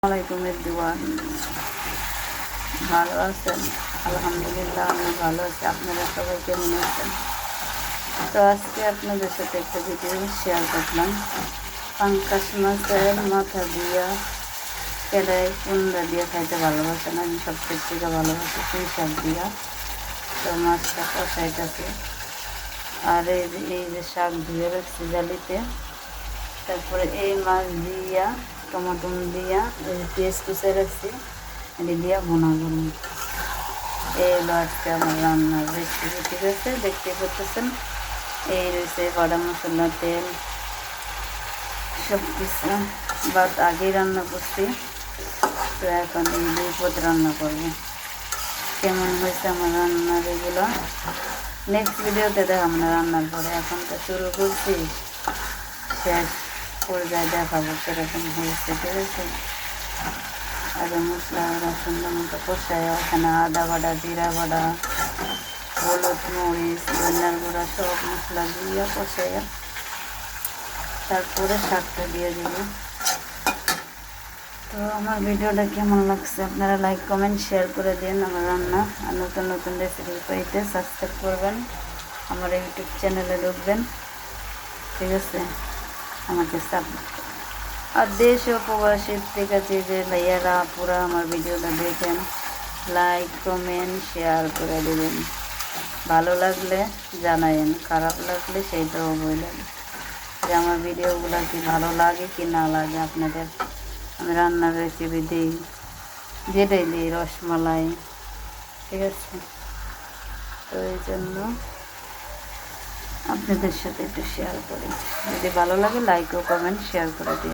আসসালামাইকুম এভরিওয়ান, ভালো আছেন? আলহামদুলিল্লাহ আমি ভালো আছি। আপনারা সবাই কেমন আছেন? তো আজকে আপনাদের সাথে একটা ভিডিও শেয়ার করলাম। পাঙ্কাশ মাছের মাথা দিয়া কেডাই কুমড়া দিয়ে খাইতে ভালোবাসেন। আমি সবচেয়ে থেকে ভালোবাসি পুঁই শাক দিয়া। তো মাছটা কষাইটাছে, আর এই যে শাক ধুয়ে রাখছি জালিতে। তারপরে এই মাছ দিয়া টমেটো দিয়া পেঁয়াজ কুচে রাখছি, এটা দিয়া ভুনা করুন। এই হলো আজকে আমার রান্নার রেসিপি। ঠিক আছে, দেখতে করতেছেন। এই রয়েছে বাটা মশলা, তেল, সব কিছু বাদ আগেই রান্না করছি। তো এখন এই দুই পদ রান্না করবো। কেমন হয়েছে আমার রান্নার এগুলো নেক্সট ভিডিওতে দেখাবো না, রান্নার পরে। এখন তো শুরু করছি, শেষ পর্যায়ে দেখাবো সেরকম হয়েছে। ঠিক আছে, আগে মশলা সুন্দর মতো কষায় ওখানে আদা বাটা, জিরা বাটা, হলুদ, মরিচ, ধনিয়ার গুঁড়া সব মশলা দিয়ে কষাইয়া তারপরে শাকটা দিয়ে দিব। তো আমার ভিডিওটা কেমন লাগছে আপনারা লাইক কমেন্ট শেয়ার করে দিন। আমার রান্না আর নতুন নতুন রেসিপি পাইতে সাবস্ক্রাইব করবেন, আমার ইউটিউব চ্যানেলে ঢুকবেন। ঠিক আছে, আমাকে সাপোর্ট করবেন। আর দেশ ও প্রবাসীর থেকে যে ভাইয়ারা পুরা আমার ভিডিওটা দেখেন, লাইক কমেন্ট শেয়ার করে দেবেন। ভালো লাগলে জানায়েন, খারাপ লাগলে সেইটাও বললেন যে আমার ভিডিওগুলো কি ভালো লাগে কি না লাগে আপনাদের। আমি রান্নার রেসিপি দিই, যেটাই দিই, রসমালাই। ঠিক আছে, তো এই জন্য আপনাদের সাথে একটু শেয়ার করি। যদি ভালো লাগে লাইক ও কমেন্ট শেয়ার করে দিই।